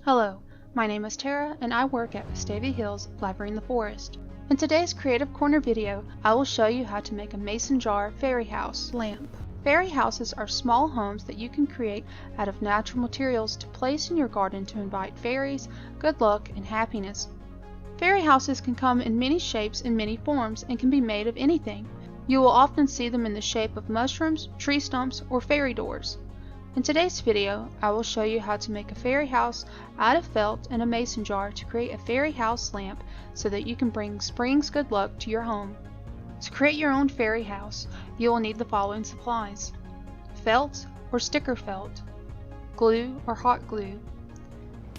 Hello, my name is Tara and I work at Vestavia Hills Library in the Forest. In today's Creative Corner video, I will show you how to make a mason jar fairy house lamp. Fairy houses are small homes that you can create out of natural materials to place in your garden to invite fairies, good luck, and happiness. Fairy houses can come in many shapes and many forms and can be made of anything. You will often see them in the shape of mushrooms, tree stumps, or fairy doors. In today's video, I will show you how to make a fairy house out of felt and a mason jar to create a fairy house lamp so that you can bring spring's good luck to your home. To create your own fairy house, you will need the following supplies: felt or sticker felt, glue or hot glue,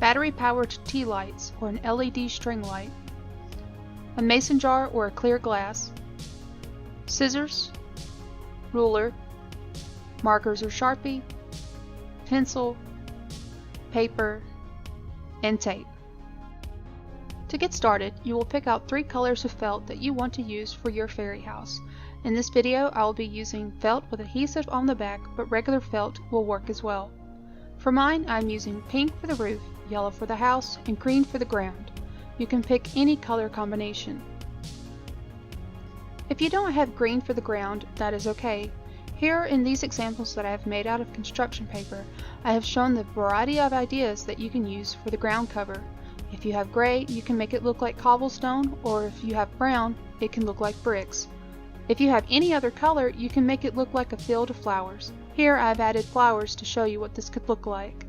battery-powered tea lights or an LED string light, a mason jar or a clear glass, scissors, ruler, markers or Sharpie, pencil, paper, and tape. To get started, you will pick out 3 colors of felt that you want to use for your fairy house. In this video, I will be using felt with adhesive on the back, but regular felt will work as well. For mine, I'm using pink for the roof, yellow for the house, and green for the ground. You can pick any color combination. If you don't have green for the ground, that is okay. Here in these examples that I have made out of construction paper, I have shown the variety of ideas that you can use for the ground cover. If you have gray, you can make it look like cobblestone, or if you have brown, it can look like bricks. If you have any other color, you can make it look like a field of flowers. Here I have added flowers to show you what this could look like.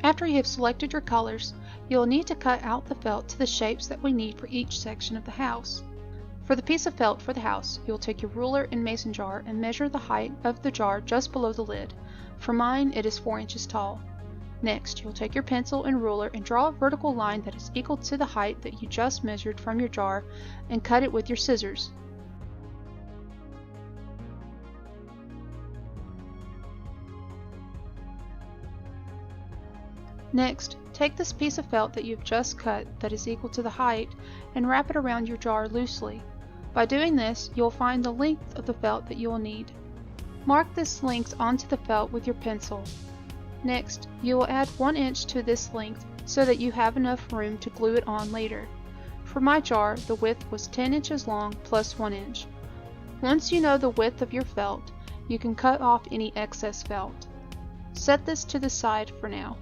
After you have selected your colors, you will need to cut out the felt to the shapes that we need for each section of the house. For the piece of felt for the house, you will take your ruler and mason jar and measure the height of the jar just below the lid. For mine, it is 4 inches tall. Next, you'll take your pencil and ruler and draw a vertical line that is equal to the height that you just measured from your jar and cut it with your scissors. Next, take this piece of felt that you've just cut that is equal to the height and wrap it around your jar loosely. By doing this, you'll find the length of the felt that you will need. Mark this length onto the felt with your pencil. Next, you will add 1 inch to this length so that you have enough room to glue it on later. For my jar, the width was 10 inches long plus 1 inch. Once you know the width of your felt, you can cut off any excess felt. Set this to the side for now.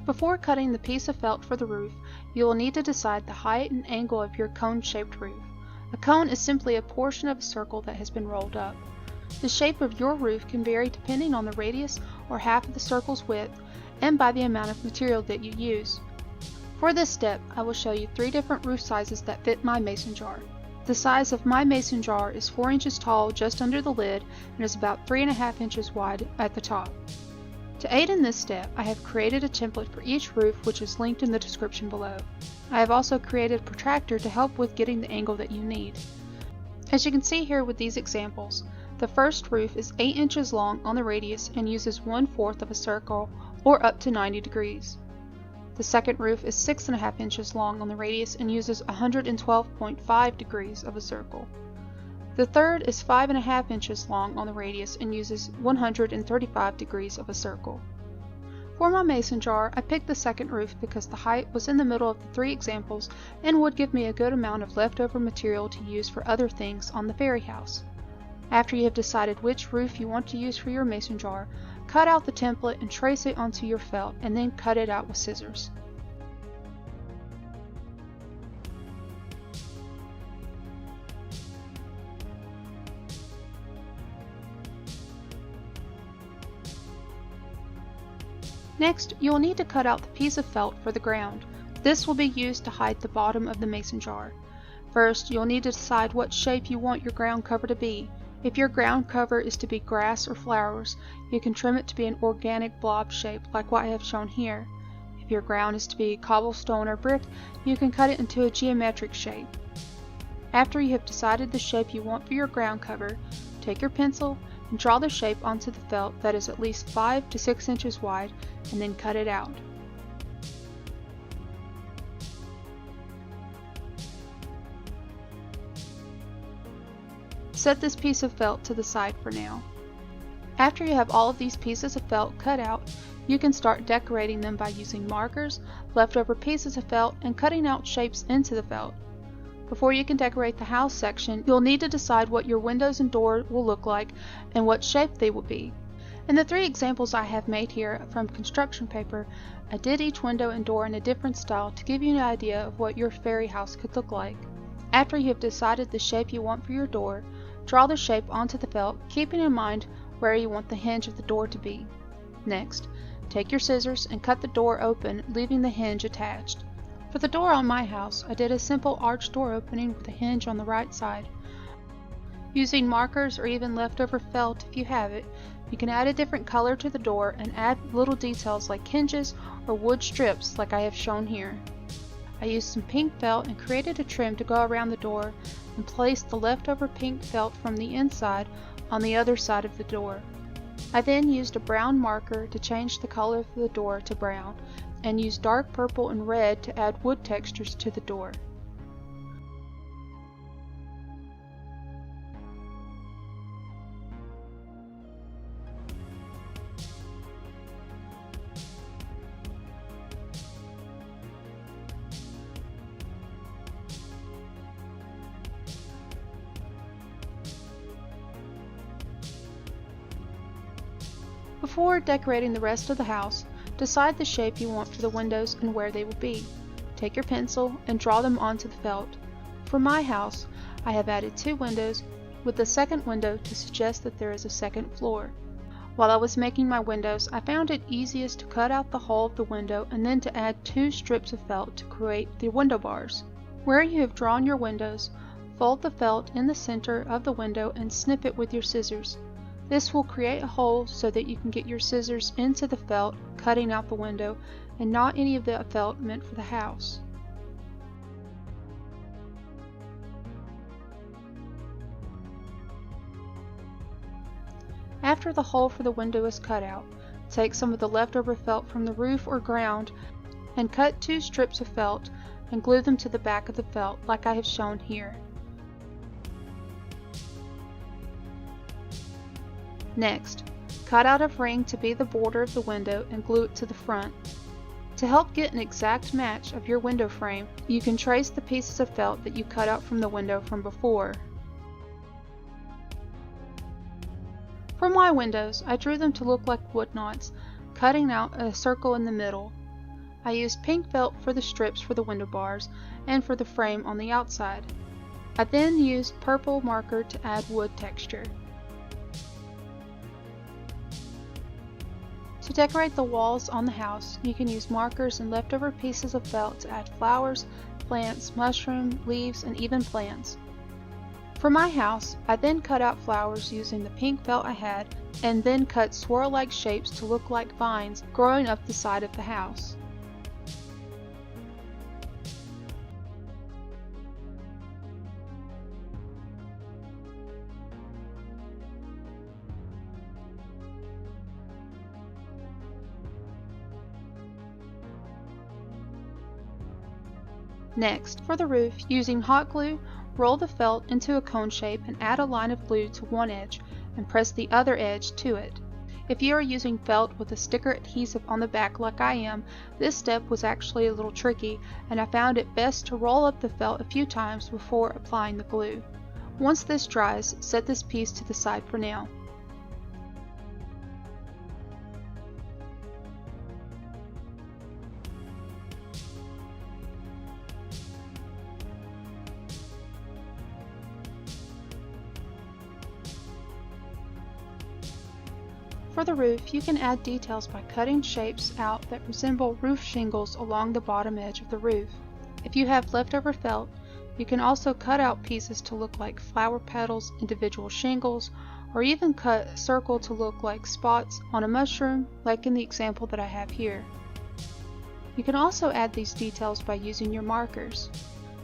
Before cutting the piece of felt for the roof, you will need to decide the height and angle of your cone-shaped roof. A cone is simply a portion of a circle that has been rolled up. The shape of your roof can vary depending on the radius or half of the circle's width and by the amount of material that you use. For this step, I will show you 3 different roof sizes that fit my mason jar. The size of my mason jar is 4 inches tall just under the lid and is about 3.5 inches wide at the top. To aid in this step, I have created a template for each roof which is linked in the description below. I have also created a protractor to help with getting the angle that you need. As you can see here with these examples, the first roof is 8 inches long on the radius and uses 1/4 of a circle or up to 90 degrees. The second roof is 6.5 inches long on the radius and uses 112.5 degrees of a circle. The third is 5.5 inches long on the radius and uses 135 degrees of a circle. For my mason jar, I picked the second roof because the height was in the middle of the 3 examples and would give me a good amount of leftover material to use for other things on the fairy house. After you have decided which roof you want to use for your mason jar, cut out the template and trace it onto your felt and then cut it out with scissors. Next, you will need to cut out the piece of felt for the ground. This will be used to hide the bottom of the mason jar. First, you'll need to decide what shape you want your ground cover to be. If your ground cover is to be grass or flowers, you can trim it to be an organic blob shape like what I have shown here. If your ground is to be cobblestone or brick, you can cut it into a geometric shape. After you have decided the shape you want for your ground cover, take your pencil and draw the shape onto the felt that is at least 5 to 6 inches wide and then cut it out. Set this piece of felt to the side for now. After you have all of these pieces of felt cut out, you can start decorating them by using markers, leftover pieces of felt, and cutting out shapes into the felt. Before you can decorate the house section, you'll need to decide what your windows and door will look like and what shape they will be. In the 3 examples I have made here from construction paper, I did each window and door in a different style to give you an idea of what your fairy house could look like. After you have decided the shape you want for your door, draw the shape onto the felt, keeping in mind where you want the hinge of the door to be. Next, take your scissors and cut the door open, leaving the hinge attached. For the door on my house, I did a simple arched door opening with a hinge on the right side. Using markers or even leftover felt if you have it, you can add a different color to the door and add little details like hinges or wood strips like I have shown here. I used some pink felt and created a trim to go around the door and placed the leftover pink felt from the inside on the other side of the door. I then used a brown marker to change the color of the door to brown and used dark purple and red to add wood textures to the door. Before decorating the rest of the house, decide the shape you want for the windows and where they will be. Take your pencil and draw them onto the felt. For my house, I have added 2 windows with the second window to suggest that there is a second floor. While I was making my windows, I found it easiest to cut out the hole of the window and then to add 2 strips of felt to create the window bars. Where you have drawn your windows, fold the felt in the center of the window and snip it with your scissors. This will create a hole so that you can get your scissors into the felt, cutting out the window, and not any of the felt meant for the house. After the hole for the window is cut out, take some of the leftover felt from the roof or ground and cut 2 strips of felt and glue them to the back of the felt like I have shown here. Next, cut out a ring to be the border of the window and glue it to the front. To help get an exact match of your window frame, you can trace the pieces of felt that you cut out from the window from before. For my windows, I drew them to look like wood knots, cutting out a circle in the middle. I used pink felt for the strips for the window bars and for the frame on the outside. I then used purple marker to add wood texture. To decorate the walls on the house, you can use markers and leftover pieces of felt to add flowers, plants, mushrooms, leaves, and even plants. For my house, I then cut out flowers using the pink felt I had, and then cut swirl-like shapes to look like vines growing up the side of the house. Next, for the roof, using hot glue, roll the felt into a cone shape and add a line of glue to one edge and press the other edge to it. If you are using felt with a sticker adhesive on the back like I am, this step was actually a little tricky, and I found it best to roll up the felt a few times before applying the glue. Once this dries, set this piece to the side for now. For the roof, you can add details by cutting shapes out that resemble roof shingles along the bottom edge of the roof. If you have leftover felt, you can also cut out pieces to look like flower petals, individual shingles, or even cut a circle to look like spots on a mushroom, like in the example that I have here. You can also add these details by using your markers.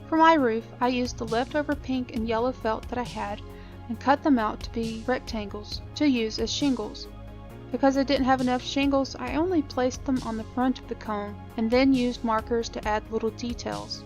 For my roof, I used the leftover pink and yellow felt that I had and cut them out to be rectangles to use as shingles. Because I didn't have enough shingles, I only placed them on the front of the cone and then used markers to add little details.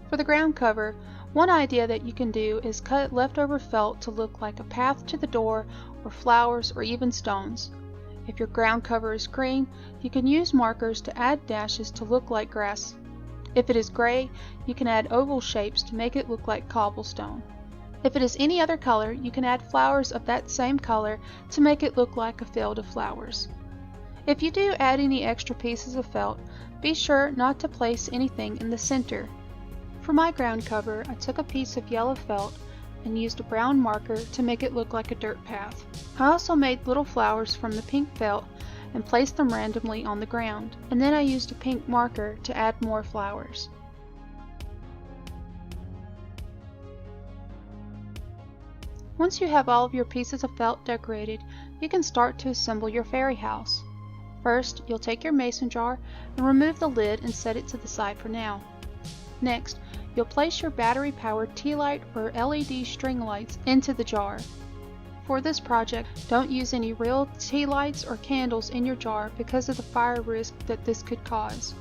For the ground cover, one idea that you can do is cut leftover felt to look like a path to the door, or flowers, or even stones. If your ground cover is green, you can use markers to add dashes to look like grass. If it is gray, you can add oval shapes to make it look like cobblestone. If it is any other color, you can add flowers of that same color to make it look like a field of flowers. If you do add any extra pieces of felt, be sure not to place anything in the center. For my ground cover, I took a piece of yellow felt and used a brown marker to make it look like a dirt path. I also made little flowers from the pink felt and placed them randomly on the ground, and then I used a pink marker to add more flowers. Once you have all of your pieces of felt decorated, you can start to assemble your fairy house. First, you'll take your mason jar and remove the lid and set it to the side for now. Next, you'll place your battery-powered tea light or LED string lights into the jar. For this project, don't use any real tea lights or candles in your jar because of the fire risk that this could cause.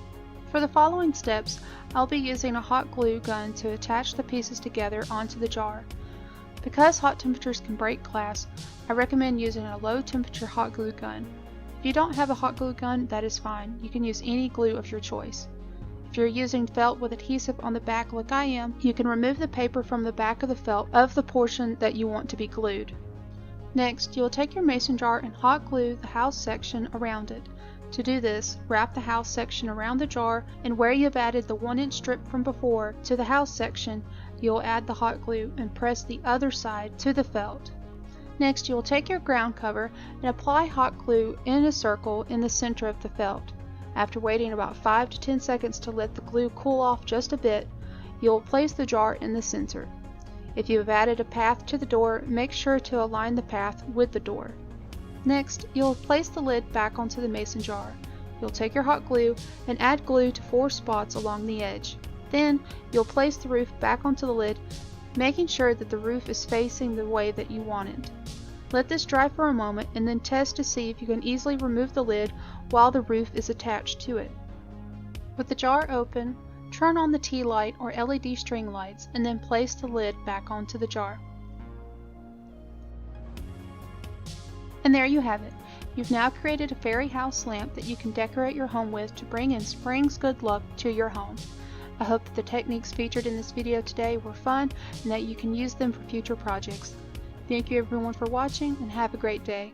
For the following steps, I'll be using a hot glue gun to attach the pieces together onto the jar. Because hot temperatures can break glass, I recommend using a low temperature hot glue gun. If you don't have a hot glue gun, that is fine. You can use any glue of your choice. If you're using felt with adhesive on the back like I am, you can remove the paper from the back of the felt of the portion that you want to be glued. Next, you'll take your mason jar and hot glue the house section around it. To do this, wrap the house section around the jar, and where you've added the 1-inch strip from before to the house section, you'll add the hot glue and press the other side to the felt. Next, you'll take your ground cover and apply hot glue in a circle in the center of the felt. After waiting about 5 to 10 seconds to let the glue cool off just a bit, you'll place the jar in the center. If you have added a path to the door, make sure to align the path with the door. Next, you'll place the lid back onto the mason jar. You'll take your hot glue and add glue to 4 spots along the edge. Then, you'll place the roof back onto the lid, making sure that the roof is facing the way that you want it. Let this dry for a moment and then test to see if you can easily remove the lid while the roof is attached to it. With the jar open, turn on the tea light or LED string lights and then place the lid back onto the jar. And there you have it. You've now created a fairy house lamp that you can decorate your home with to bring in spring's good luck to your home. I hope that the techniques featured in this video today were fun and that you can use them for future projects. Thank you everyone for watching and have a great day.